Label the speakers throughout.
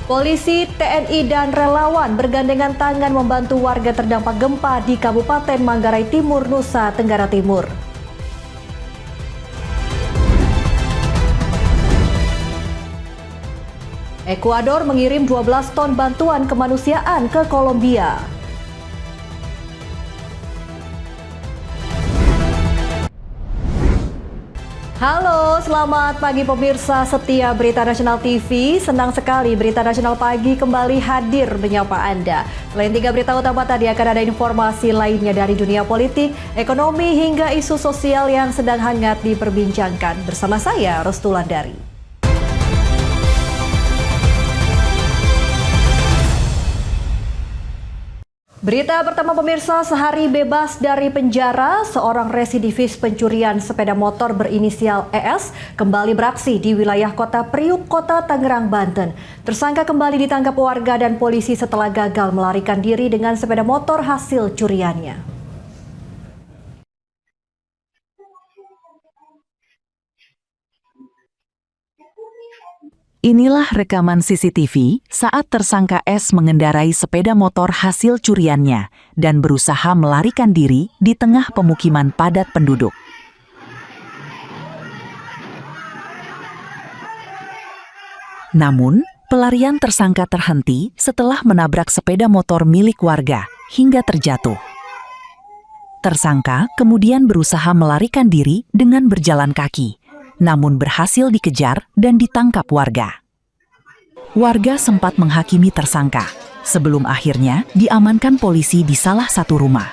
Speaker 1: Polisi, TNI, dan relawan bergandengan tangan membantu warga terdampak gempa di Kabupaten Manggarai Timur, Nusa Tenggara Timur. Ekuador mengirim 12 ton bantuan kemanusiaan ke Kolombia. Halo, selamat pagi pemirsa setia Berita Nasional TV. Senang sekali Berita Nasional Pagi kembali hadir menyapa Anda. Selain 3 berita utama tadi, akan ada informasi lainnya dari dunia politik, ekonomi, hingga isu sosial yang sedang hangat diperbincangkan. Bersama saya, Restu Landari. Berita pertama pemirsa, sehari bebas dari penjara, seorang residivis pencurian sepeda motor berinisial ES kembali beraksi di wilayah Kota Priuk, Kota Tangerang, Banten. Tersangka kembali ditangkap warga dan polisi setelah gagal melarikan diri dengan sepeda motor hasil curiannya.
Speaker 2: Inilah rekaman CCTV saat tersangka S mengendarai sepeda motor hasil curiannya dan berusaha melarikan diri di tengah pemukiman padat penduduk. Namun, pelarian tersangka terhenti setelah menabrak sepeda motor milik warga hingga terjatuh. Tersangka kemudian berusaha melarikan diri dengan berjalan kaki, namun berhasil dikejar dan ditangkap warga. Warga sempat menghakimi tersangka, sebelum akhirnya diamankan polisi di salah satu rumah.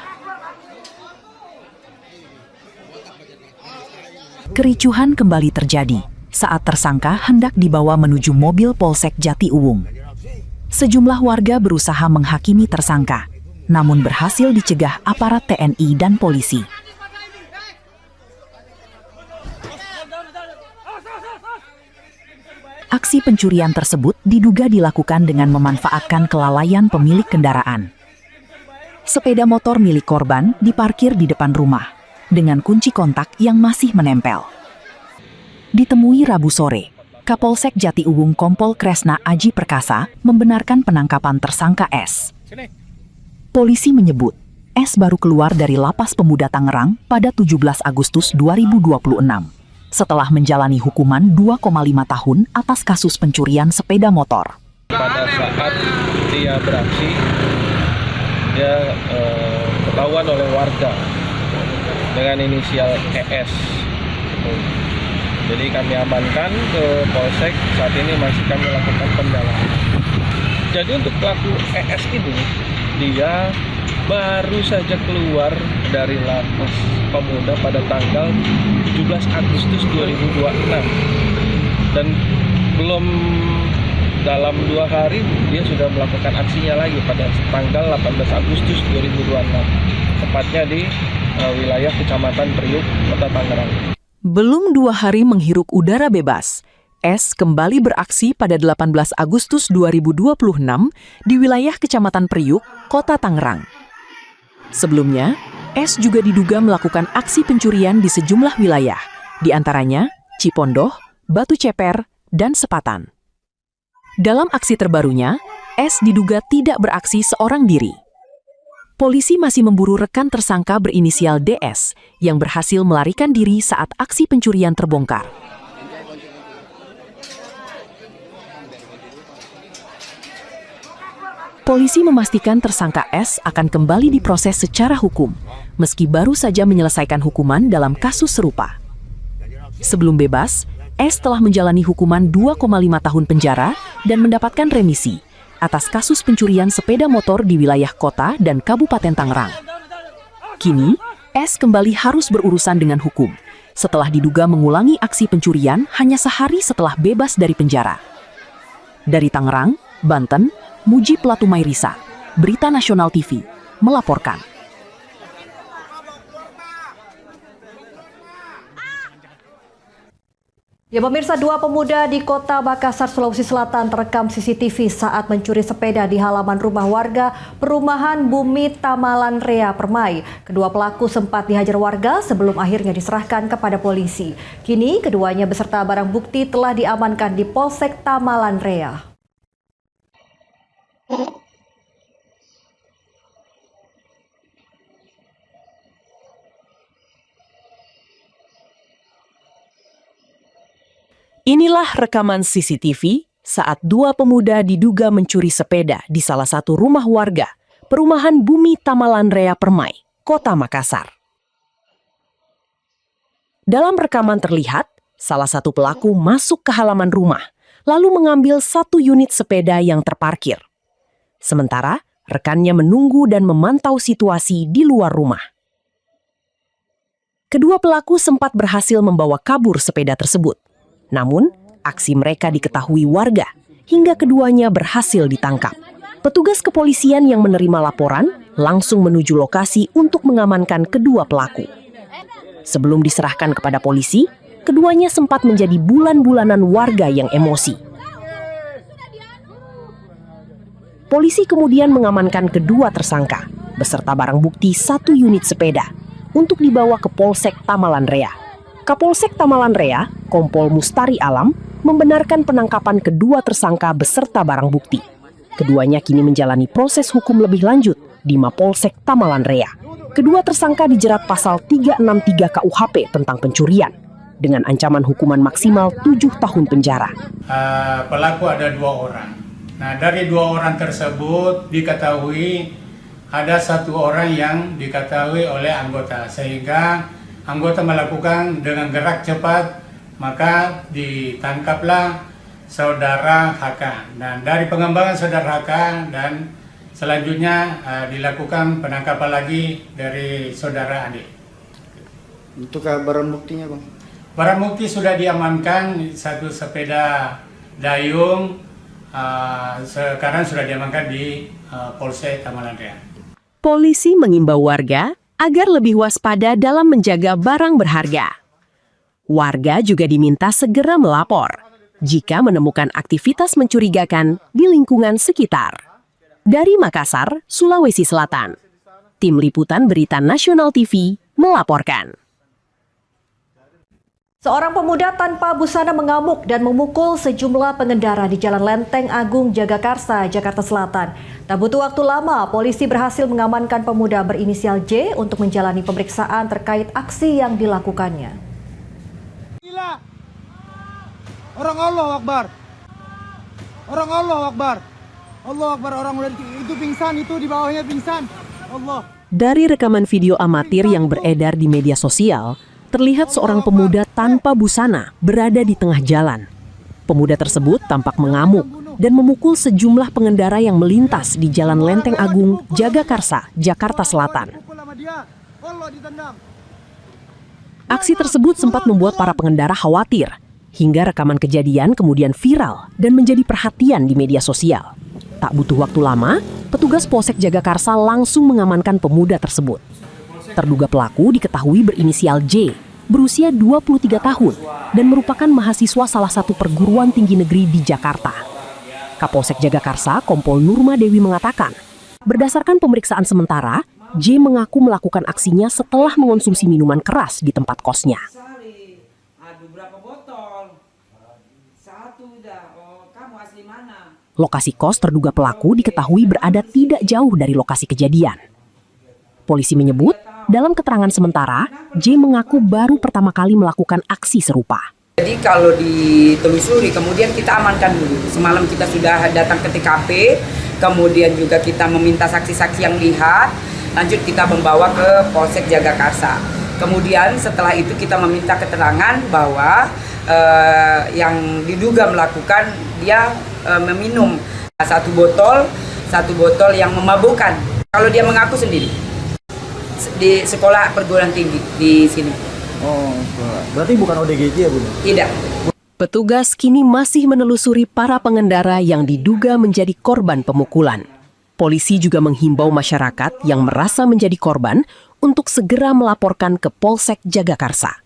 Speaker 2: Kericuhan kembali terjadi saat tersangka hendak dibawa menuju mobil Polsek Jatiuwung. Sejumlah warga berusaha menghakimi tersangka, namun berhasil dicegah aparat TNI dan polisi. Aksi pencurian tersebut diduga dilakukan dengan memanfaatkan kelalaian pemilik kendaraan. Sepeda motor milik korban diparkir di depan rumah dengan kunci kontak yang masih menempel. Ditemui Rabu sore, Kapolsek Jatiuwung Kompol Kresna Aji Perkasa membenarkan penangkapan tersangka S. Polisi menyebut, S baru keluar dari Lapas Pemuda Tangerang pada 17 Agustus 2026. Setelah menjalani hukuman 2,5 tahun atas kasus pencurian sepeda motor.
Speaker 3: Pada saat dia beraksi, dia ketahuan oleh warga dengan inisial ES. Jadi kami amankan ke Polsek, saat ini masih kami lakukan pendalaman. Jadi untuk pelaku ES ini, dia baru saja keluar dari Lapas Pemuda pada tanggal 17 Agustus 2026 dan belum dalam 2 hari dia sudah melakukan aksinya lagi pada tanggal 18 Agustus 2026, tepatnya di wilayah Kecamatan Priuk, Kota Tangerang.
Speaker 2: Belum 2 hari menghirup udara bebas, S kembali beraksi pada 18 Agustus 2026 di wilayah Kecamatan Priuk, Kota Tangerang. Sebelumnya, S juga diduga melakukan aksi pencurian di sejumlah wilayah, di antaranya Cipondoh, Batu Ceper, dan Sepatan. Dalam aksi terbarunya, S diduga tidak beraksi seorang diri. Polisi masih memburu rekan tersangka berinisial DS yang berhasil melarikan diri saat aksi pencurian terbongkar. Polisi memastikan tersangka S akan kembali diproses secara hukum, meski baru saja menyelesaikan hukuman dalam kasus serupa. Sebelum bebas, S telah menjalani hukuman 2,5 tahun penjara dan mendapatkan remisi atas kasus pencurian sepeda motor di wilayah kota dan Kabupaten Tangerang. Kini, S kembali harus berurusan dengan hukum setelah diduga mengulangi aksi pencurian hanya sehari setelah bebas dari penjara. Dari Tangerang, Banten, Muji Platumairisa, Berita Nasional TV, melaporkan.
Speaker 1: Ya pemirsa, 2 pemuda di Kota Makassar, Sulawesi Selatan terekam CCTV saat mencuri sepeda di halaman rumah warga perumahan Bumi Tamalan Rea Permai. Kedua pelaku sempat dihajar warga sebelum akhirnya diserahkan kepada polisi. Kini keduanya beserta barang bukti telah diamankan di Polsek Tamalan Rea.
Speaker 2: Inilah rekaman CCTV saat dua pemuda diduga mencuri sepeda di salah satu rumah warga, Perumahan Bumi Tamalanrea Permai, Kota Makassar. Dalam rekaman terlihat, salah satu pelaku masuk ke halaman rumah, lalu mengambil satu unit sepeda yang terparkir. Sementara, rekannya menunggu dan memantau situasi di luar rumah. Kedua pelaku sempat berhasil membawa kabur sepeda tersebut. Namun, aksi mereka diketahui warga hingga keduanya berhasil ditangkap. Petugas kepolisian yang menerima laporan langsung menuju lokasi untuk mengamankan kedua pelaku. Sebelum diserahkan kepada polisi, keduanya sempat menjadi bulan-bulanan warga yang emosi. Polisi kemudian mengamankan kedua tersangka beserta barang bukti satu unit sepeda untuk dibawa ke Polsek Tamalanrea. Kapolsek Tamalanrea, Kompol Mustari Alam, membenarkan penangkapan kedua tersangka beserta barang bukti. Keduanya kini menjalani proses hukum lebih lanjut di Mapolsek Tamalanrea. Kedua tersangka dijerat pasal 363 KUHP tentang pencurian dengan ancaman hukuman maksimal 7 tahun penjara.
Speaker 4: Pelaku ada 2 orang. Nah, dari 2 orang tersebut diketahui ada 1 orang yang diketahui oleh anggota, sehingga anggota melakukan dengan gerak cepat, maka ditangkaplah saudara HK. Dan dari pengembangan saudara HK dan selanjutnya dilakukan penangkapan lagi dari saudara Ade.
Speaker 5: Untuk barang buktinya, Bang?
Speaker 4: Barang bukti sudah diamankan, 1 sepeda dayung, sekarang sudah diamankan di Polsek Tamalanrea.
Speaker 2: Polisi mengimbau warga agar lebih waspada dalam menjaga barang berharga. Warga juga diminta segera melapor jika menemukan aktivitas mencurigakan di lingkungan sekitar. Dari Makassar, Sulawesi Selatan, Tim Liputan Berita Nasional TV melaporkan.
Speaker 1: Seorang pemuda tanpa busana mengamuk dan memukul sejumlah pengendara di Jalan Lenteng Agung Jagakarsa, Jakarta Selatan. Tak butuh waktu lama, polisi berhasil mengamankan pemuda berinisial J untuk menjalani pemeriksaan terkait aksi yang dilakukannya.
Speaker 6: Gila. Orang Allah Akbar. Orang Allah Akbar. Allah Akbar, orang itu pingsan, itu di bawahnya pingsan. Allah.
Speaker 2: Dari rekaman video amatir yang beredar di media sosial, terlihat seorang pemuda tanpa busana berada di tengah jalan. Pemuda tersebut tampak mengamuk dan memukul sejumlah pengendara yang melintas di Jalan Lenteng Agung, Jagakarsa, Jakarta Selatan. Aksi tersebut sempat membuat para pengendara khawatir, hingga rekaman kejadian kemudian viral dan menjadi perhatian di media sosial. Tak butuh waktu lama, petugas Polsek Jagakarsa langsung mengamankan pemuda tersebut. Terduga pelaku diketahui berinisial J, berusia 23 tahun dan merupakan mahasiswa salah satu perguruan tinggi negeri di Jakarta. Kapolsek Jagakarsa, Kompol Nurma Dewi mengatakan, berdasarkan pemeriksaan sementara, J mengaku melakukan aksinya setelah mengonsumsi minuman keras di tempat kosnya. Lokasi kos terduga pelaku diketahui berada tidak jauh dari lokasi kejadian. Polisi menyebut, dalam keterangan sementara, J mengaku baru pertama kali melakukan aksi serupa.
Speaker 7: Jadi kalau ditelusuri, kemudian kita amankan dulu. Semalam kita sudah datang ke TKP, kemudian juga kita meminta saksi-saksi yang lihat, lanjut kita membawa ke Polsek Jagakarsa. Kemudian setelah itu kita meminta keterangan bahwa yang diduga melakukan dia meminum satu botol yang memabukkan. Kalau dia mengaku sendiri di sekolah perguruan tinggi di sini.
Speaker 5: Oh, berarti bukan ODGJ ya, Bun?
Speaker 7: Tidak.
Speaker 2: Petugas kini masih menelusuri para pengendara yang diduga menjadi korban pemukulan. Polisi juga menghimbau masyarakat yang merasa menjadi korban untuk segera melaporkan ke Polsek Jagakarsa.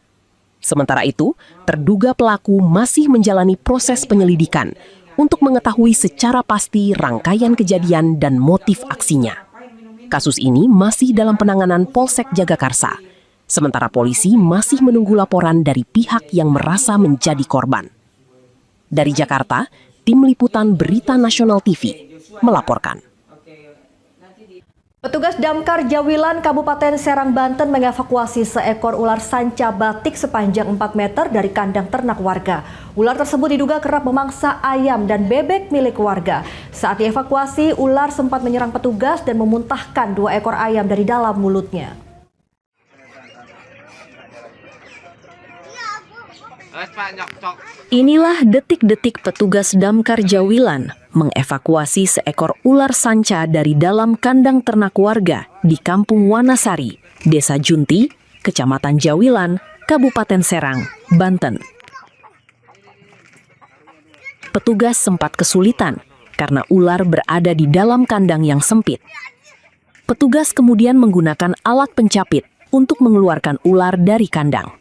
Speaker 2: Sementara itu, terduga pelaku masih menjalani proses penyelidikan untuk mengetahui secara pasti rangkaian kejadian dan motif aksinya. Kasus ini masih dalam penanganan Polsek Jagakarsa, sementara polisi masih menunggu laporan dari pihak yang merasa menjadi korban. Dari Jakarta, Tim Liputan Berita Nasional TV melaporkan.
Speaker 1: Petugas Damkar Jawilan Kabupaten Serang, Banten mengevakuasi seekor ular sanca batik sepanjang 4 meter dari kandang ternak warga. Ular tersebut diduga kerap memangsa ayam dan bebek milik warga. Saat dievakuasi, ular sempat menyerang petugas dan memuntahkan 2 ekor ayam dari dalam mulutnya.
Speaker 2: Inilah detik-detik petugas Damkar Jawilan mengevakuasi seekor ular sanca dari dalam kandang ternak warga di Kampung Wanasari, Desa Junti, Kecamatan Jawilan, Kabupaten Serang, Banten. Petugas sempat kesulitan karena ular berada di dalam kandang yang sempit. Petugas kemudian menggunakan alat pencapit untuk mengeluarkan ular dari kandang.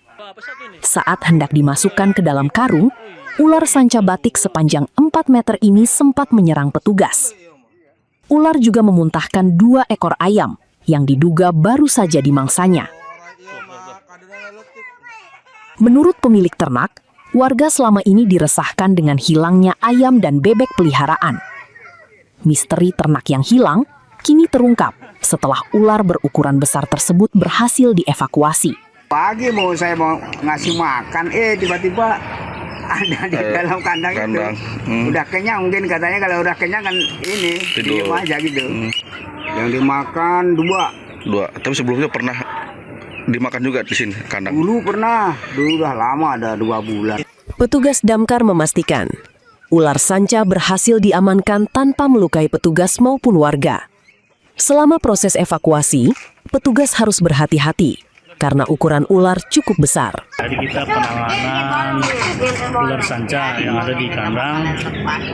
Speaker 2: Saat hendak dimasukkan ke dalam karung, ular sanca batik sepanjang 4 meter ini sempat menyerang petugas. Ular juga memuntahkan 2 ekor ayam yang diduga baru saja dimangsanya. Menurut pemilik ternak, warga selama ini diresahkan dengan hilangnya ayam dan bebek peliharaan. Misteri ternak yang hilang kini terungkap setelah ular berukuran besar tersebut berhasil dievakuasi.
Speaker 8: Pagi saya mau ngasih makan, tiba-tiba ada di dalam kandang itu. Udah kenyang, mungkin katanya kalau udah kenyang kan ini diem aja gitu. Yang dimakan 2.
Speaker 9: Tapi sebelumnya pernah dimakan juga di sini kandang?
Speaker 8: Dulu pernah, udah lama, ada 2 bulan.
Speaker 2: Petugas damkar memastikan ular sanca berhasil diamankan tanpa melukai petugas maupun warga. Selama proses evakuasi, petugas harus berhati-hati karena ukuran ular cukup besar.
Speaker 10: Jadi kita penanganan ular sanca yang ada di kandang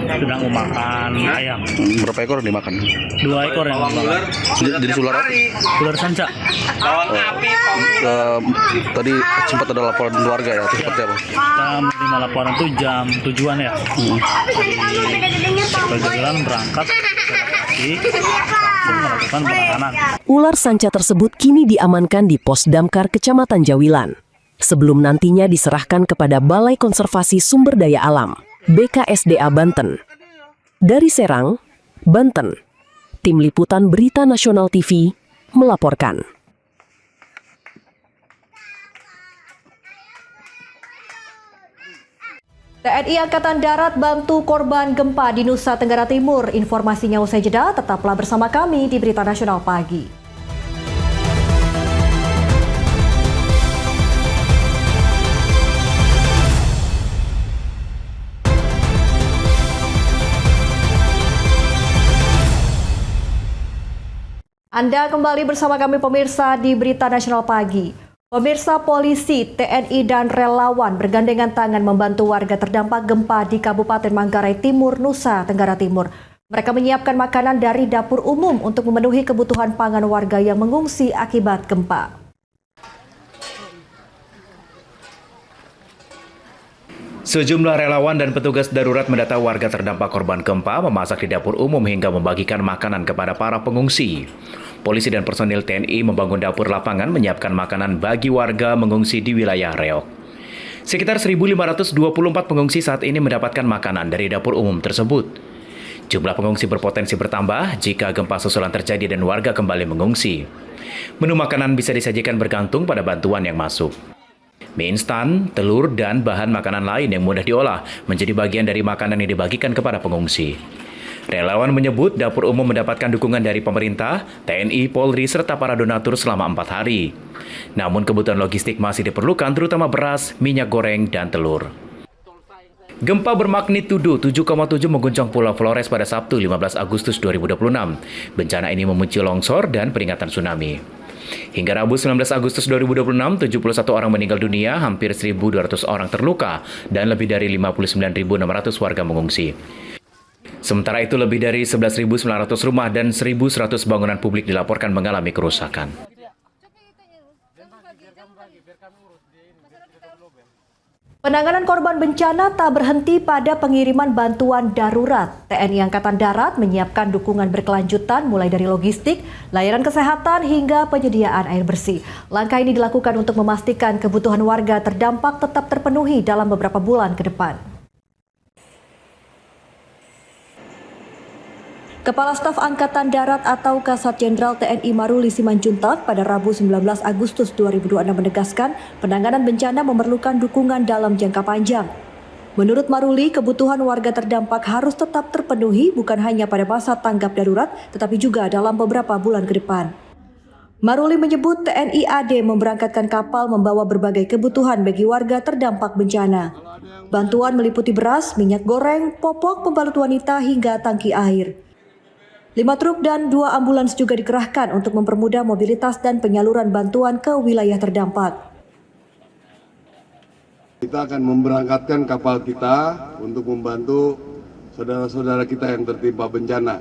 Speaker 10: sedang memakan ayam.
Speaker 9: Berapa ekor yang dimakan?
Speaker 10: 2 ekor yang dimakan.
Speaker 9: Jadi ular apa?
Speaker 10: Ular sanca.
Speaker 9: Tadi sempat ada laporan keluarga ya, atau seperti apa?
Speaker 10: Kita menerima laporan itu jam tujuan ya. Dari Jawilan berangkat ke lokasi langsung melakukan penanganan.
Speaker 2: Ular sanca tersebut kini diamankan di Pos Damkar Kecamatan Jawilan, sebelum nantinya diserahkan kepada Balai Konservasi Sumber Daya Alam, BKSDA Banten. Dari Serang, Banten, Tim Liputan Berita Nasional TV melaporkan.
Speaker 1: TNI Angkatan Darat bantu korban gempa di Nusa Tenggara Timur. Informasinya usai jeda, tetaplah bersama kami di Berita Nasional Pagi. Anda kembali bersama kami pemirsa di Berita Nasional Pagi. Pemirsa, polisi, TNI, dan relawan bergandengan tangan membantu warga terdampak gempa di Kabupaten Manggarai Timur, Nusa Tenggara Timur. Mereka menyiapkan makanan dari dapur umum untuk memenuhi kebutuhan pangan warga yang mengungsi akibat gempa.
Speaker 11: Sejumlah relawan dan petugas darurat mendata warga terdampak korban gempa, memasak di dapur umum hingga membagikan makanan kepada para pengungsi. Polisi dan personil TNI membangun dapur lapangan menyiapkan makanan bagi warga mengungsi di wilayah Reok. Sekitar 1.524 pengungsi saat ini mendapatkan makanan dari dapur umum tersebut. Jumlah pengungsi berpotensi bertambah jika gempa susulan terjadi dan warga kembali mengungsi. Menu makanan bisa disajikan bergantung pada bantuan yang masuk. Mie instan, telur, dan bahan makanan lain yang mudah diolah menjadi bagian dari makanan yang dibagikan kepada pengungsi. Relawan menyebut dapur umum mendapatkan dukungan dari pemerintah, TNI, Polri, serta para donatur selama 4 hari. Namun kebutuhan logistik masih diperlukan terutama beras, minyak goreng, dan telur. Gempa bermagnitudo 7,7 mengguncang Pulau Flores pada Sabtu 15 Agustus 2026. Bencana ini memicu longsor dan peringatan tsunami. Hingga Rabu 19 Agustus 2026, 71 orang meninggal dunia, hampir 1.200 orang terluka, dan lebih dari 59.600 warga mengungsi. Sementara itu, lebih dari 11.900 rumah dan 1.100 bangunan publik dilaporkan mengalami kerusakan.
Speaker 1: Penanganan korban bencana tak berhenti pada pengiriman bantuan darurat. TNI Angkatan Darat menyiapkan dukungan berkelanjutan mulai dari logistik, layanan kesehatan hingga penyediaan air bersih. Langkah ini dilakukan untuk memastikan kebutuhan warga terdampak tetap terpenuhi dalam beberapa bulan ke depan. Kepala Staf Angkatan Darat atau Kasat Jenderal TNI Maruli Simanjuntak pada Rabu 19 Agustus 2026 menegaskan penanganan bencana memerlukan dukungan dalam jangka panjang. Menurut Maruli, kebutuhan warga terdampak harus tetap terpenuhi bukan hanya pada masa tanggap darurat, tetapi juga dalam beberapa bulan ke depan. Maruli menyebut TNI AD memberangkatkan kapal membawa berbagai kebutuhan bagi warga terdampak bencana. Bantuan meliputi beras, minyak goreng, popok, pembalut wanita, hingga tangki air. 5 truk dan 2 ambulans juga dikerahkan untuk mempermudah mobilitas dan penyaluran bantuan ke wilayah terdampak.
Speaker 12: Kita akan memberangkatkan kapal kita untuk membantu saudara-saudara kita yang tertimpa bencana.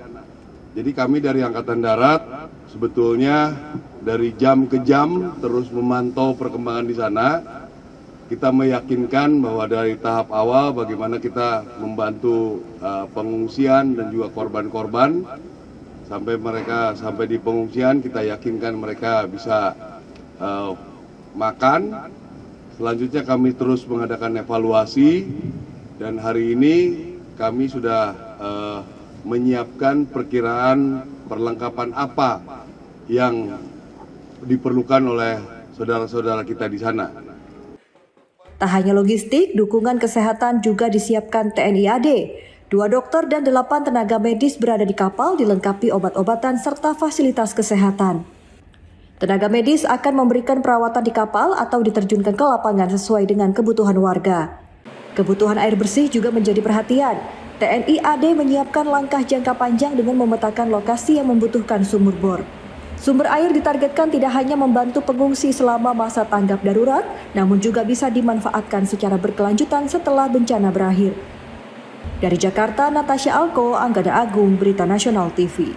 Speaker 12: Jadi kami dari Angkatan Darat sebetulnya dari jam ke jam terus memantau perkembangan di sana. Kita meyakinkan bahwa dari tahap awal bagaimana kita membantu pengungsian dan juga korban-korban. Sampai di pengungsian kita yakinkan mereka bisa makan. Selanjutnya kami terus mengadakan evaluasi dan hari ini kami sudah menyiapkan perkiraan perlengkapan apa yang diperlukan oleh saudara-saudara kita di sana.
Speaker 1: Tak hanya logistik, dukungan kesehatan juga disiapkan TNI AD. 2 dokter dan 8 tenaga medis berada di kapal dilengkapi obat-obatan serta fasilitas kesehatan. Tenaga medis akan memberikan perawatan di kapal atau diterjunkan ke lapangan sesuai dengan kebutuhan warga. Kebutuhan air bersih juga menjadi perhatian. TNI AD menyiapkan langkah jangka panjang dengan memetakan lokasi yang membutuhkan sumur bor. Sumber air ditargetkan tidak hanya membantu pengungsi selama masa tanggap darurat, namun juga bisa dimanfaatkan secara berkelanjutan setelah bencana berakhir. Dari Jakarta, Natasha Alko, Anggada Agung, Berita Nasional TV.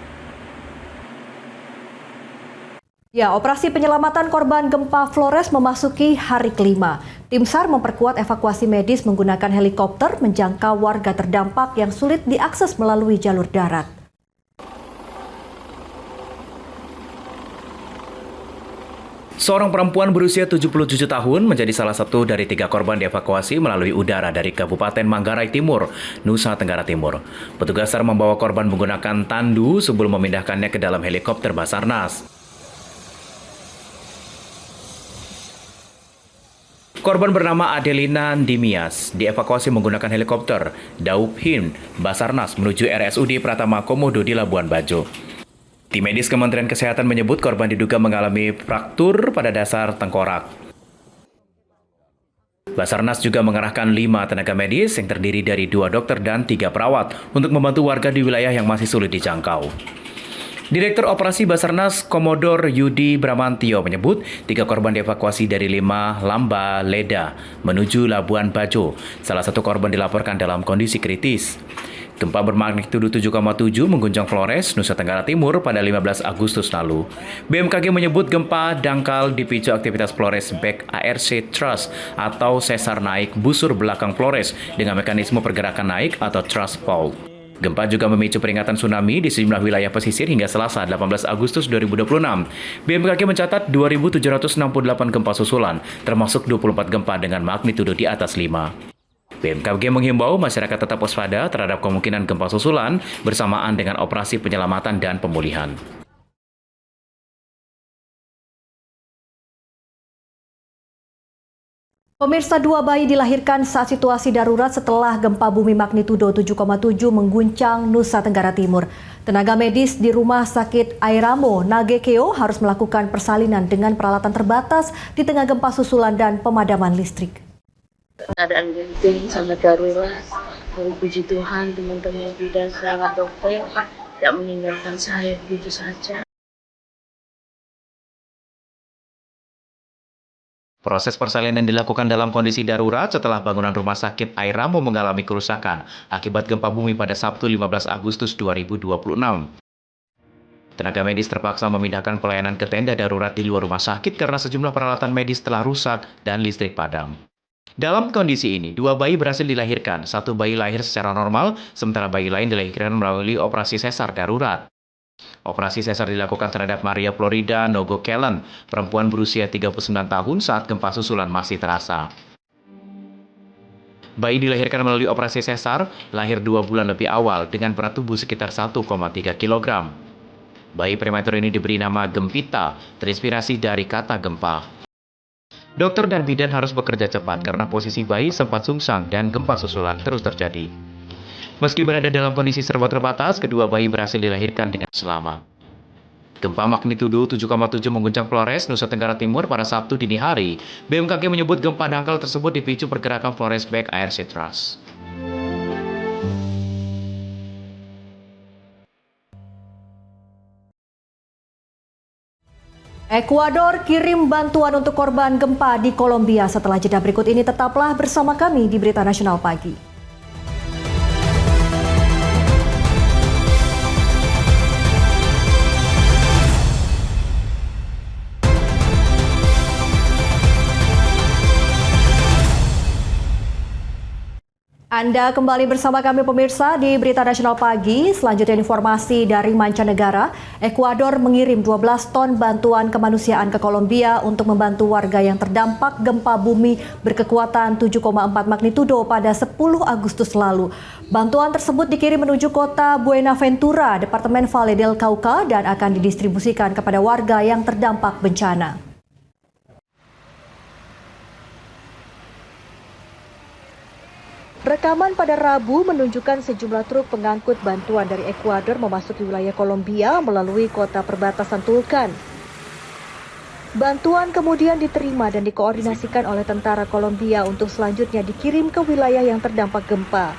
Speaker 1: Ya, operasi penyelamatan korban gempa Flores memasuki hari kelima. Tim SAR memperkuat evakuasi medis menggunakan helikopter menjangkau warga terdampak yang sulit diakses melalui jalur darat.
Speaker 11: Seorang perempuan berusia 77 tahun menjadi salah satu dari 3 korban dievakuasi melalui udara dari Kabupaten Manggarai Timur, Nusa Tenggara Timur. Petugas SAR membawa korban menggunakan tandu sebelum memindahkannya ke dalam helikopter Basarnas. Korban bernama Adelina Dimias dievakuasi menggunakan helikopter Daup Hin Basarnas menuju RSUD Pratama Komodo di Labuan Bajo. Tim medis Kementerian Kesehatan menyebut korban diduga mengalami fraktur pada dasar tengkorak. Basarnas juga mengerahkan 5 tenaga medis yang terdiri dari 2 dokter dan 3 perawat untuk membantu warga di wilayah yang masih sulit dijangkau. Direktur Operasi Basarnas Komodor Yudi Bramantio menyebut 3 korban dievakuasi dari 5 Lamba Leda menuju Labuan Bajo. Salah satu korban dilaporkan dalam kondisi kritis. Gempa bermagnitudo 7,7 mengguncang Flores, Nusa Tenggara Timur pada 15 Agustus lalu. BMKG menyebut gempa dangkal dipicu aktivitas Flores Back ARC Thrust atau sesar naik busur belakang Flores dengan mekanisme pergerakan naik atau thrust fault. Gempa juga memicu peringatan tsunami di sejumlah wilayah pesisir hingga Selasa 18 Agustus 2026. BMKG mencatat 2.768 gempa susulan, termasuk 24 gempa dengan magnitudo di atas 5. BMKG menghimbau masyarakat tetap waspada terhadap kemungkinan gempa susulan bersamaan dengan operasi penyelamatan dan pemulihan.
Speaker 1: Pemirsa, 2 bayi dilahirkan saat situasi darurat setelah gempa bumi magnitudo 7,7 mengguncang Nusa Tenggara Timur. Tenaga medis di Rumah Sakit Airamo Nagekeo harus melakukan persalinan dengan peralatan terbatas di tengah gempa susulan dan pemadaman listrik.
Speaker 13: Keadaan genting sangat darurat. Puji Tuhan, teman-teman bidan sangat dokter tidak meninggalkan saya begitu saja.
Speaker 11: Proses persalinan dilakukan dalam kondisi darurat setelah bangunan Rumah Sakit Airamo mengalami kerusakan akibat gempa bumi pada Sabtu 15 Agustus 2026. Tenaga medis terpaksa memindahkan pelayanan ke tenda darurat di luar rumah sakit karena sejumlah peralatan medis telah rusak dan listrik padam. Dalam kondisi ini, 2 bayi berhasil dilahirkan. 1 bayi lahir secara normal, sementara bayi lain dilahirkan melalui operasi sesar darurat. Operasi sesar dilakukan terhadap Maria Florida Nogo Kellen, perempuan berusia 39 tahun saat gempa susulan masih terasa. Bayi dilahirkan melalui operasi sesar, lahir 2 bulan lebih awal dengan berat tubuh sekitar 1,3 kg. Bayi prematur ini diberi nama Gempita, terinspirasi dari kata gempa. Dokter dan bidan harus bekerja cepat karena posisi bayi sempat sungsang dan gempa susulan terus terjadi. Meski berada dalam kondisi serba terbatas, kedua bayi berhasil dilahirkan dengan selamat. Gempa magnitudo 7,7 mengguncang Flores, Nusa Tenggara Timur pada Sabtu dini hari. BMKG menyebut gempa dangkal tersebut dipicu pergerakan Flores Back Air Citrus.
Speaker 1: Ekuador kirim bantuan untuk korban gempa di Kolombia. Setelah jeda berikut ini, tetaplah bersama kami di Berita Nasional Pagi. Anda kembali bersama kami pemirsa di Berita Nasional Pagi. Selanjutnya informasi dari mancanegara. Ekuador mengirim 12 ton bantuan kemanusiaan ke Kolombia untuk membantu warga yang terdampak gempa bumi berkekuatan 7,4 magnitudo pada 10 Agustus lalu. Bantuan tersebut dikirim menuju kota Buenaventura, Departemen Valle del Cauca, dan akan didistribusikan kepada warga yang terdampak bencana. Rekaman pada Rabu menunjukkan sejumlah truk pengangkut bantuan dari Ekuador memasuki wilayah Kolombia melalui kota perbatasan Tulcan. Bantuan kemudian diterima dan dikoordinasikan oleh tentara Kolombia untuk selanjutnya dikirim ke wilayah yang terdampak gempa.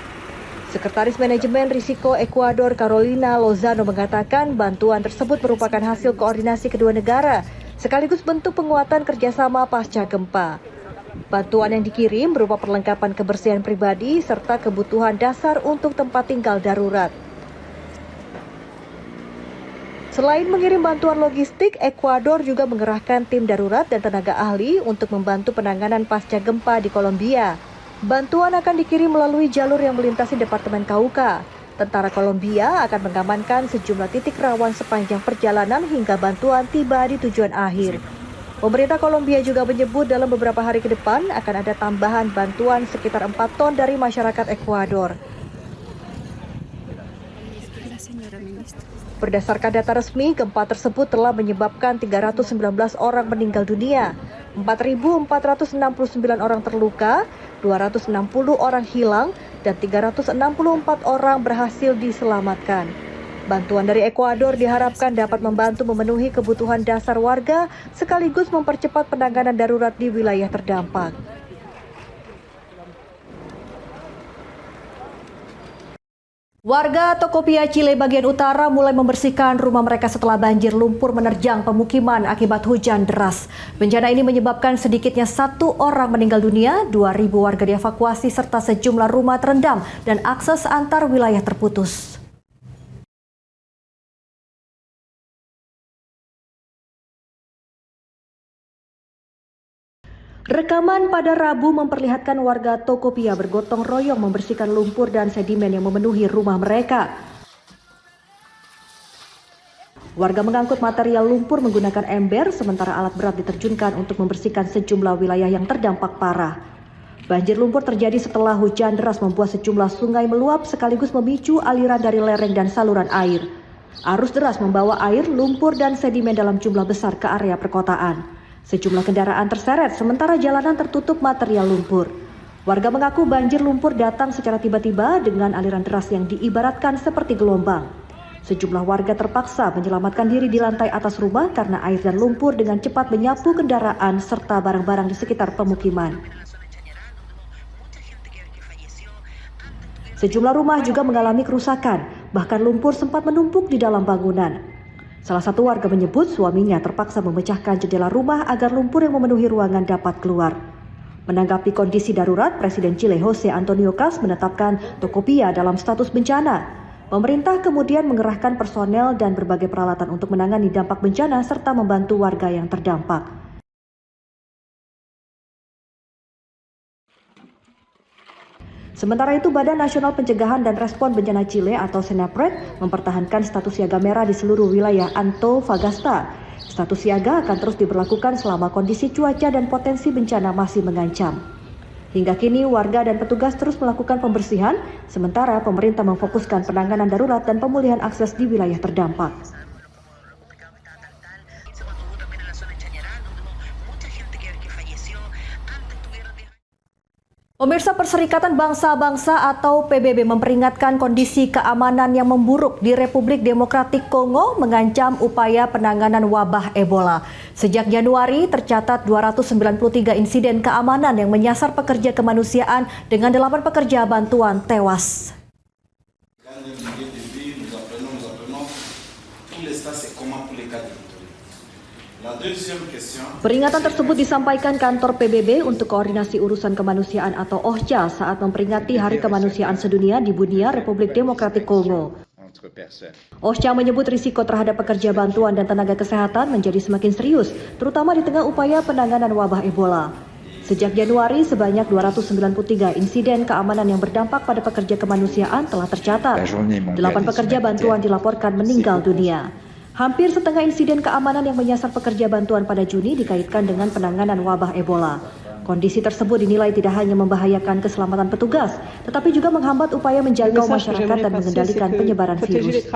Speaker 1: Sekretaris Manajemen Risiko Ekuador Carolina Lozano mengatakan bantuan tersebut merupakan hasil koordinasi kedua negara, sekaligus bentuk penguatan kerjasama pasca gempa. Bantuan yang dikirim berupa perlengkapan kebersihan pribadi serta kebutuhan dasar untuk tempat tinggal darurat. Selain mengirim bantuan logistik, Ekuador juga mengerahkan tim darurat dan tenaga ahli untuk membantu penanganan pasca gempa di Kolombia. Bantuan akan dikirim melalui jalur yang melintasi Departemen Cauca. Tentara Kolombia akan mengamankan sejumlah titik rawan sepanjang perjalanan hingga bantuan tiba di tujuan akhir. Pemerintah Kolombia juga menyebut dalam beberapa hari ke depan akan ada tambahan bantuan sekitar 4 ton dari masyarakat Ekuador. Berdasarkan data resmi, gempa tersebut telah menyebabkan 319 orang meninggal dunia, 4.469 orang terluka, 260 orang hilang, dan 364 orang berhasil diselamatkan. Bantuan dari Ekuador diharapkan dapat membantu memenuhi kebutuhan dasar warga sekaligus mempercepat penanganan darurat di wilayah terdampak. Warga Tocopilla, Chile bagian utara mulai membersihkan rumah mereka setelah banjir lumpur menerjang pemukiman akibat hujan deras. Bencana ini menyebabkan sedikitnya 1 orang meninggal dunia, 2.000 warga dievakuasi serta sejumlah rumah terendam dan akses antar wilayah terputus. Rekaman pada Rabu memperlihatkan warga Tocopilla bergotong royong membersihkan lumpur dan sedimen yang memenuhi rumah mereka. Warga mengangkut material lumpur menggunakan ember, sementara alat berat diterjunkan untuk membersihkan sejumlah wilayah yang terdampak parah. Banjir lumpur terjadi setelah hujan deras membuat sejumlah sungai meluap sekaligus memicu aliran dari lereng dan saluran air. Arus deras membawa air, lumpur, dan sedimen dalam jumlah besar ke area perkotaan. Sejumlah kendaraan terseret sementara jalanan tertutup material lumpur. Warga mengaku banjir lumpur datang secara tiba-tiba dengan aliran deras yang diibaratkan seperti gelombang. Sejumlah warga terpaksa menyelamatkan diri di lantai atas rumah karena air dan lumpur dengan cepat menyapu kendaraan serta barang-barang di sekitar pemukiman. Sejumlah rumah juga mengalami kerusakan, bahkan lumpur sempat menumpuk di dalam bangunan. Salah satu warga menyebut suaminya terpaksa memecahkan jendela rumah agar lumpur yang memenuhi ruangan dapat keluar. Menanggapi kondisi darurat, Presiden Chile Jose Antonio Caz menetapkan Tocopilla dalam status bencana. Pemerintah kemudian mengerahkan personel dan berbagai peralatan untuk menangani dampak bencana serta membantu warga yang terdampak. Sementara itu, Badan Nasional Pencegahan dan Respon Bencana Chile atau SENAPRED mempertahankan status siaga merah di seluruh wilayah Antofagasta. Status siaga akan terus diberlakukan selama kondisi cuaca dan potensi bencana masih mengancam. Hingga kini warga dan petugas terus melakukan pembersihan, sementara pemerintah memfokuskan penanganan darurat dan pemulihan akses di wilayah terdampak. Pemirsa, Perserikatan Bangsa-Bangsa atau PBB memperingatkan kondisi keamanan yang memburuk di Republik Demokratik Kongo mengancam upaya penanganan wabah Ebola. Sejak Januari tercatat 293 insiden keamanan yang menyasar pekerja kemanusiaan dengan 8 pekerja bantuan tewas. Peringatan tersebut disampaikan kantor PBB untuk koordinasi urusan kemanusiaan atau OCHA saat memperingati Hari Kemanusiaan Sedunia di Bunia, Republik Demokratik Kongo. OCHA menyebut risiko terhadap pekerja bantuan dan tenaga kesehatan menjadi semakin serius, terutama di tengah upaya penanganan wabah Ebola. Sejak Januari, sebanyak 293 insiden keamanan yang berdampak pada pekerja kemanusiaan telah tercatat. 8 pekerja bantuan dilaporkan meninggal dunia. Hampir setengah insiden keamanan yang menyasar pekerja bantuan pada Juni dikaitkan dengan penanganan wabah Ebola. Kondisi tersebut dinilai tidak hanya membahayakan keselamatan petugas, tetapi juga menghambat upaya menjangkau masyarakat dan mengendalikan penyebaran virus.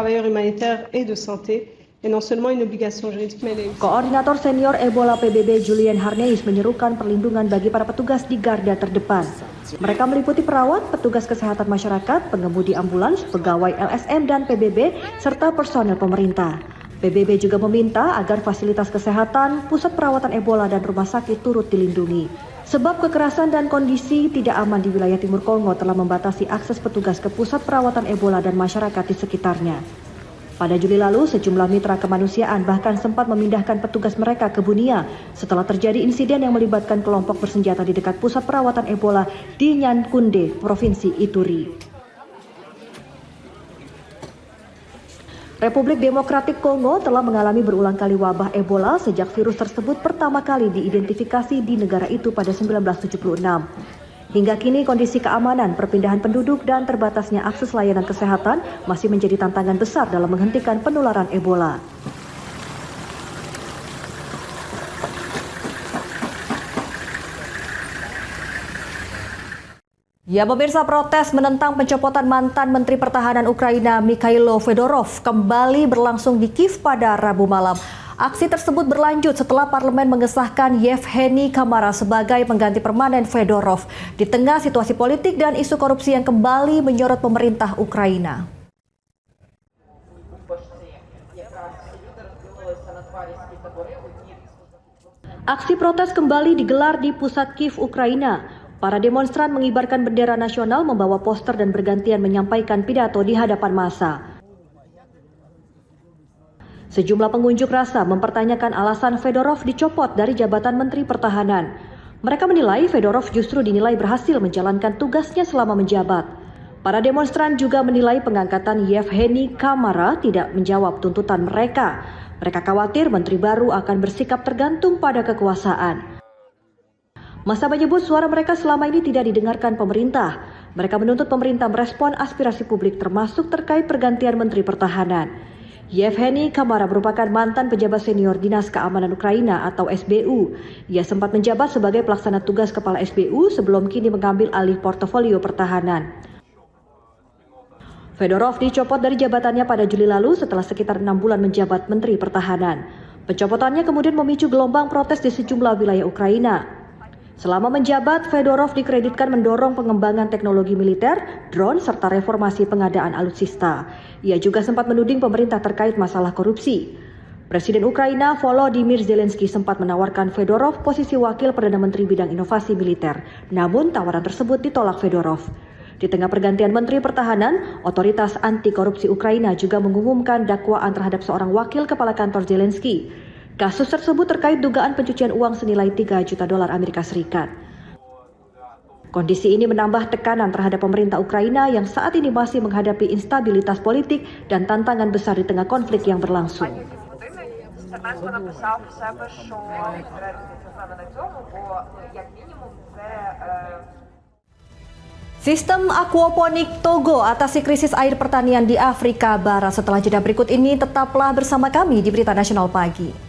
Speaker 1: Koordinator senior Ebola PBB Julien Harneis menyerukan perlindungan bagi para petugas di garda terdepan. Mereka meliputi perawat, petugas kesehatan masyarakat, pengemudi ambulans, pegawai LSM dan PBB, serta personel pemerintah. PBB juga meminta agar fasilitas kesehatan, pusat perawatan Ebola dan rumah sakit turut dilindungi. Sebab kekerasan dan kondisi tidak aman di wilayah Timur Kongo telah membatasi akses petugas ke pusat perawatan Ebola dan masyarakat di sekitarnya. Pada Juli lalu, sejumlah mitra kemanusiaan bahkan sempat memindahkan petugas mereka ke Bunia setelah terjadi insiden yang melibatkan kelompok bersenjata di dekat pusat perawatan Ebola di Nyankunde, Provinsi Ituri. Republik Demokratik Kongo telah mengalami berulang kali wabah Ebola sejak virus tersebut pertama kali diidentifikasi di negara itu pada 1976. Hingga kini kondisi keamanan, perpindahan penduduk, dan terbatasnya akses layanan kesehatan masih menjadi tantangan besar dalam menghentikan penularan Ebola. Ya, pemirsa, protes menentang pencopotan mantan Menteri Pertahanan Ukraina Mikhailo Fedorov kembali berlangsung di Kiev pada Rabu malam. Aksi tersebut berlanjut setelah parlemen mengesahkan Yevgeny Kamara sebagai pengganti permanen Fedorov di tengah situasi politik dan isu korupsi yang kembali menyorot pemerintah Ukraina. Aksi protes kembali digelar di pusat Kiev, Ukraina. Para demonstran mengibarkan bendera nasional, membawa poster dan bergantian menyampaikan pidato di hadapan massa. Sejumlah pengunjuk rasa mempertanyakan alasan Fedorov dicopot dari jabatan Menteri Pertahanan. Mereka menilai Fedorov justru dinilai berhasil menjalankan tugasnya selama menjabat. Para demonstran juga menilai pengangkatan Yevgeny Kamara tidak menjawab tuntutan mereka. Mereka khawatir menteri baru akan bersikap tergantung pada kekuasaan. Massa menyebut suara mereka selama ini tidak didengarkan pemerintah. Mereka menuntut pemerintah merespon aspirasi publik termasuk terkait pergantian Menteri Pertahanan. Yevgeny Kamara merupakan mantan pejabat senior Dinas Keamanan Ukraina atau SBU. Ia sempat menjabat sebagai pelaksana tugas kepala SBU sebelum kini mengambil alih portofolio pertahanan. Fedorov dicopot dari jabatannya pada Juli lalu setelah sekitar 6 bulan menjabat Menteri Pertahanan. Pencopotannya kemudian memicu gelombang protes di sejumlah wilayah Ukraina. Selama menjabat, Fedorov dikreditkan mendorong pengembangan teknologi militer, drone, serta reformasi pengadaan alutsista. Ia juga sempat menuding pemerintah terkait masalah korupsi. Presiden Ukraina Volodymyr Zelensky sempat menawarkan Fedorov posisi wakil Perdana Menteri bidang inovasi militer. Namun tawaran tersebut ditolak Fedorov. Di tengah pergantian Menteri Pertahanan, otoritas anti korupsi Ukraina juga mengumumkan dakwaan terhadap seorang wakil kepala kantor Zelensky. Kasus tersebut terkait dugaan pencucian uang senilai $3 juta Amerika Serikat. Kondisi ini menambah tekanan terhadap pemerintah Ukraina yang saat ini masih menghadapi instabilitas politik dan tantangan besar di tengah konflik yang berlangsung. Sistem aquaponik Togo atasi krisis air pertanian di Afrika Barat. Setelah jeda berikut ini, tetaplah bersama kami di Berita Nasional Pagi.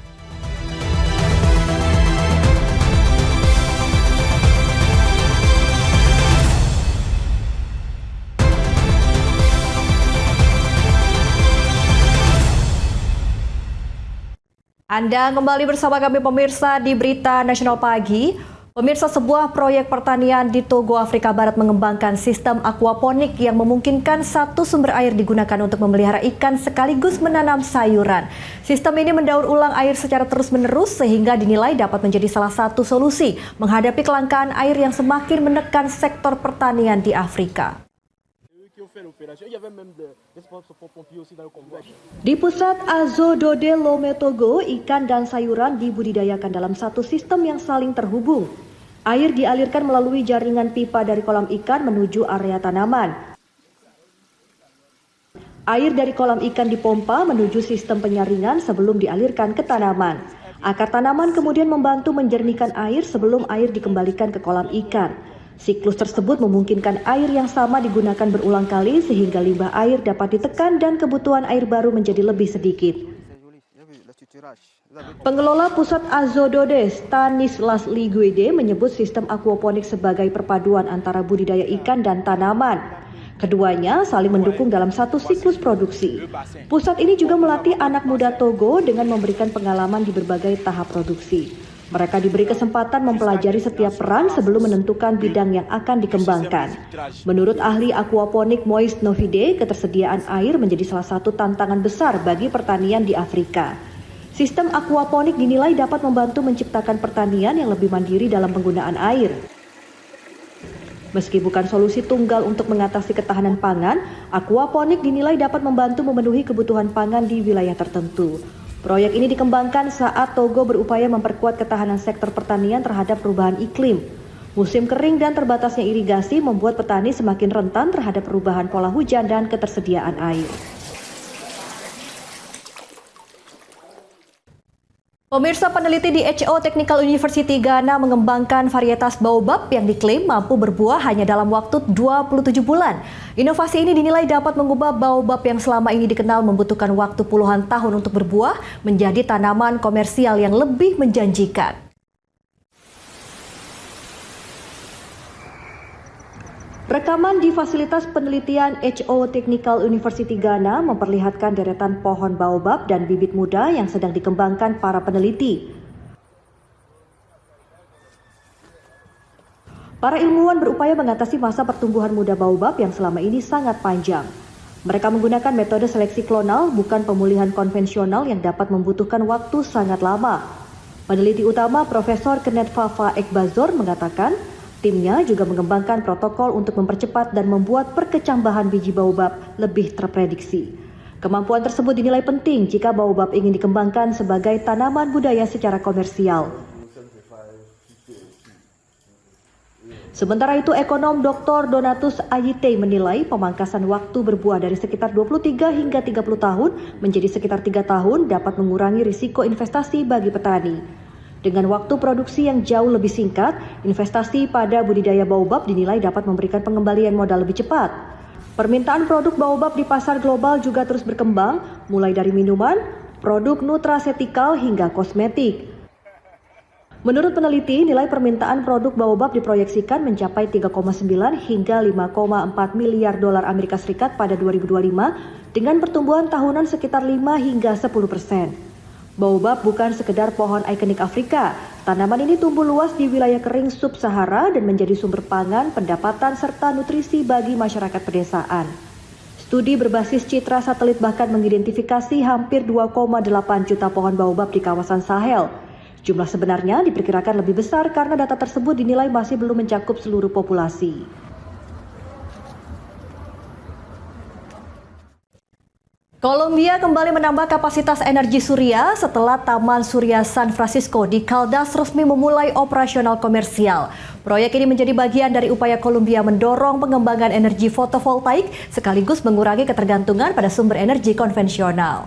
Speaker 1: Anda kembali bersama kami pemirsa di Berita Nasional Pagi. Pemirsa, sebuah proyek pertanian di Togo, Afrika Barat mengembangkan sistem aquaponik yang memungkinkan satu sumber air digunakan untuk memelihara ikan sekaligus menanam sayuran. Sistem ini mendaur ulang air secara terus-menerus sehingga dinilai dapat menjadi salah satu solusi menghadapi kelangkaan air yang semakin menekan sektor pertanian di Afrika. Di pusat Azodode Lome Togo, ikan dan sayuran dibudidayakan dalam satu sistem yang saling terhubung. Air dialirkan melalui jaringan pipa dari kolam ikan menuju area tanaman. Air dari kolam ikan dipompa menuju sistem penyaringan sebelum dialirkan ke tanaman. Akar tanaman kemudian membantu menjernihkan air sebelum air dikembalikan ke kolam ikan. Siklus tersebut memungkinkan air yang sama digunakan berulang kali sehingga limbah air dapat ditekan dan kebutuhan air baru menjadi lebih sedikit. Pengelola pusat Azodode, Stanislas Liguede, menyebut sistem aquaponik sebagai perpaduan antara budidaya ikan dan tanaman. Keduanya saling mendukung dalam satu siklus produksi. Pusat ini juga melatih anak muda Togo dengan memberikan pengalaman di berbagai tahap produksi. Mereka diberi kesempatan mempelajari setiap peran sebelum menentukan bidang yang akan dikembangkan. Menurut ahli aquaponik Moise Novide, ketersediaan air menjadi salah satu tantangan besar bagi pertanian di Afrika. Sistem aquaponik dinilai dapat membantu menciptakan pertanian yang lebih mandiri dalam penggunaan air. Meski bukan solusi tunggal untuk mengatasi ketahanan pangan, aquaponik dinilai dapat membantu memenuhi kebutuhan pangan di wilayah tertentu. Proyek ini dikembangkan saat Togo berupaya memperkuat ketahanan sektor pertanian terhadap perubahan iklim. Musim kering dan terbatasnya irigasi membuat petani semakin rentan terhadap perubahan pola hujan dan ketersediaan air. Pemirsa, peneliti di HO Technical University Ghana mengembangkan varietas baobab yang diklaim mampu berbuah hanya dalam waktu 27 bulan. Inovasi ini dinilai dapat mengubah baobab yang selama ini dikenal membutuhkan waktu puluhan tahun untuk berbuah menjadi tanaman komersial yang lebih menjanjikan. Rekaman di fasilitas penelitian HO Technical University Ghana memperlihatkan deretan pohon baobab dan bibit muda yang sedang dikembangkan para peneliti. Para ilmuwan berupaya mengatasi masa pertumbuhan muda baobab yang selama ini sangat panjang. Mereka menggunakan metode seleksi klonal, bukan pemulihan konvensional yang dapat membutuhkan waktu sangat lama. Peneliti utama Profesor Kenneth Fafa Ekbazor mengatakan, timnya juga mengembangkan protokol untuk mempercepat dan membuat perkecambahan biji baobab lebih terprediksi. Kemampuan tersebut dinilai penting jika baobab ingin dikembangkan sebagai tanaman budaya secara komersial. Sementara itu, ekonom Dr. Donatus Ayite menilai pemangkasan waktu berbuah dari sekitar 23 hingga 30 tahun menjadi sekitar 3 tahun dapat mengurangi risiko investasi bagi petani. Dengan waktu produksi yang jauh lebih singkat, investasi pada budidaya baobab dinilai dapat memberikan pengembalian modal lebih cepat. Permintaan produk baobab di pasar global juga terus berkembang, mulai dari minuman, produk nutrasetikal hingga kosmetik. Menurut peneliti, nilai permintaan produk baobab diproyeksikan mencapai 3,9 hingga 5,4 miliar dolar Amerika Serikat pada 2025 dengan pertumbuhan tahunan sekitar 5 hingga 10%. Baobab bukan sekedar pohon ikonik Afrika. Tanaman ini tumbuh luas di wilayah kering sub-Sahara dan menjadi sumber pangan, pendapatan, serta nutrisi bagi masyarakat pedesaan. Studi berbasis citra satelit bahkan mengidentifikasi hampir 2,8 juta pohon baobab di kawasan Sahel. Jumlah sebenarnya diperkirakan lebih besar karena data tersebut dinilai masih belum mencakup seluruh populasi. Kolombia kembali menambah kapasitas energi surya setelah Taman Surya San Francisco di Caldas resmi memulai operasional komersial. Proyek ini menjadi bagian dari upaya Kolombia mendorong pengembangan energi fotovoltaik sekaligus mengurangi ketergantungan pada sumber energi konvensional.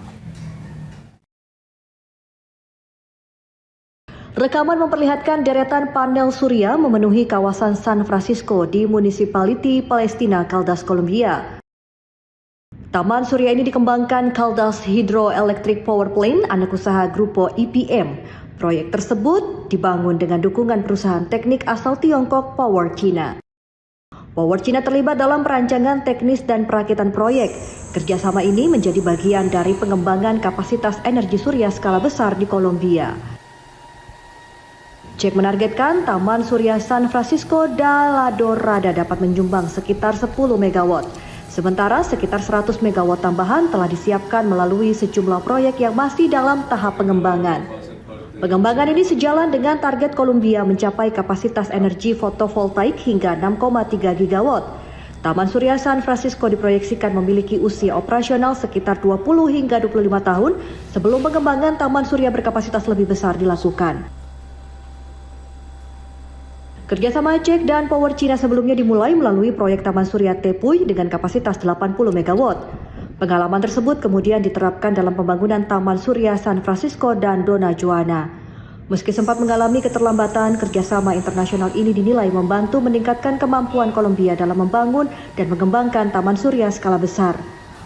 Speaker 1: Rekaman memperlihatkan deretan panel surya memenuhi kawasan San Francisco di Municipality Palestina, Caldas, Kolombia. Taman surya ini dikembangkan Caldas Hydroelectric Power Plant, anak usaha Grupo IPM. Proyek tersebut dibangun dengan dukungan perusahaan teknik asal Tiongkok Power China. Power China terlibat dalam perancangan teknis dan perakitan proyek. Kerjasama ini menjadi bagian dari pengembangan kapasitas energi surya skala besar di Kolombia. Jack menargetkan Taman Surya San Francisco da la Dorada dapat menyumbang sekitar 10 MW. Sementara sekitar 100 MW tambahan telah disiapkan melalui sejumlah proyek yang masih dalam tahap pengembangan. Pengembangan ini sejalan dengan target Kolombia mencapai kapasitas energi fotovoltaik hingga 6,3 GW. Taman Surya San Francisco diproyeksikan memiliki usia operasional sekitar 20 hingga 25 tahun sebelum pengembangan taman surya berkapasitas lebih besar dilakukan. Kerjasama Jack dan Power China sebelumnya dimulai melalui proyek Taman Surya Tepuy dengan kapasitas 80 MW. Pengalaman tersebut kemudian diterapkan dalam pembangunan Taman Surya San Francisco dan Dona Juana. Meski sempat mengalami keterlambatan, kerjasama internasional ini dinilai membantu meningkatkan kemampuan Kolombia dalam membangun dan mengembangkan taman surya skala besar.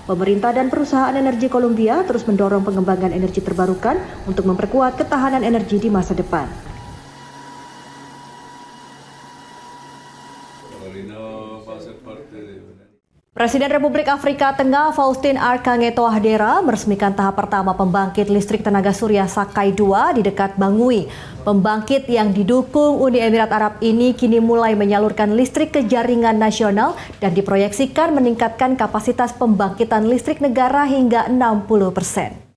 Speaker 1: Pemerintah dan perusahaan energi Kolombia terus mendorong pengembangan energi terbarukan untuk memperkuat ketahanan energi di masa depan. Presiden Republik Afrika Tengah Faustin Archange Touadera meresmikan tahap pertama pembangkit listrik tenaga surya Sakai 2 di dekat Bangui. Pembangkit yang didukung Uni Emirat Arab ini kini mulai menyalurkan listrik ke jaringan nasional dan diproyeksikan meningkatkan kapasitas pembangkitan listrik negara hingga 60%.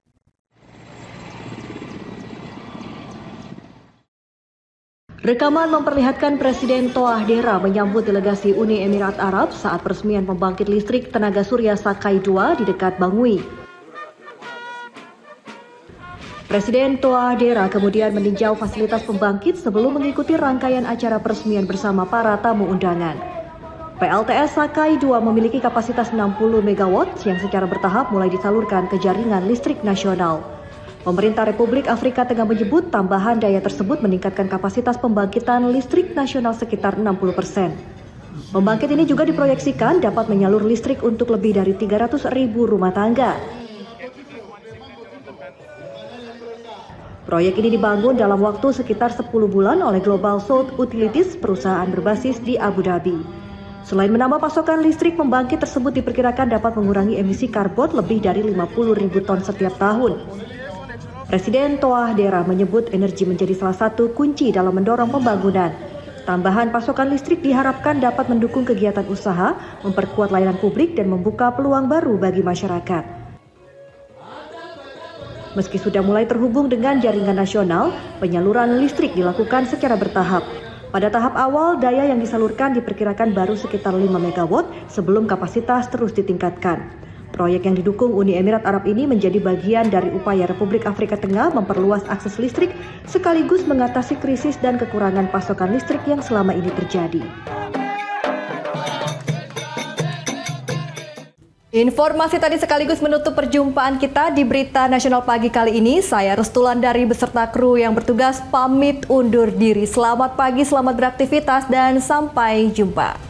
Speaker 1: Rekaman memperlihatkan Presiden Touadera menyambut delegasi Uni Emirat Arab saat peresmian pembangkit listrik tenaga surya Sakai 2 di dekat Bangui. Presiden Touadera kemudian meninjau fasilitas pembangkit sebelum mengikuti rangkaian acara peresmian bersama para tamu undangan. PLTS Sakai 2 memiliki kapasitas 60 MW yang secara bertahap mulai disalurkan ke jaringan listrik nasional. Pemerintah Republik Afrika Tengah menyebut tambahan daya tersebut meningkatkan kapasitas pembangkitan listrik nasional sekitar 60%. Pembangkit ini juga diproyeksikan dapat menyalur listrik untuk lebih dari 300.000 rumah tangga. Proyek ini dibangun dalam waktu sekitar 10 bulan oleh Global South Utilities, perusahaan berbasis di Abu Dhabi. Selain menambah pasokan listrik, pembangkit tersebut diperkirakan dapat mengurangi emisi karbon lebih dari 50.000 ton setiap tahun. Presiden Touadera menyebut energi menjadi salah satu kunci dalam mendorong pembangunan. Tambahan pasokan listrik diharapkan dapat mendukung kegiatan usaha, memperkuat layanan publik, dan membuka peluang baru bagi masyarakat. Meski sudah mulai terhubung dengan jaringan nasional, penyaluran listrik dilakukan secara bertahap. Pada tahap awal, daya yang disalurkan diperkirakan baru sekitar 5 MW sebelum kapasitas terus ditingkatkan. Proyek yang didukung Uni Emirat Arab ini menjadi bagian dari upaya Republik Afrika Tengah memperluas akses listrik sekaligus mengatasi krisis dan kekurangan pasokan listrik yang selama ini terjadi. Informasi tadi sekaligus menutup perjumpaan kita di Berita Nasional Pagi kali ini. Saya Restulandari beserta kru yang bertugas pamit undur diri. Selamat pagi, selamat beraktivitas, dan sampai jumpa.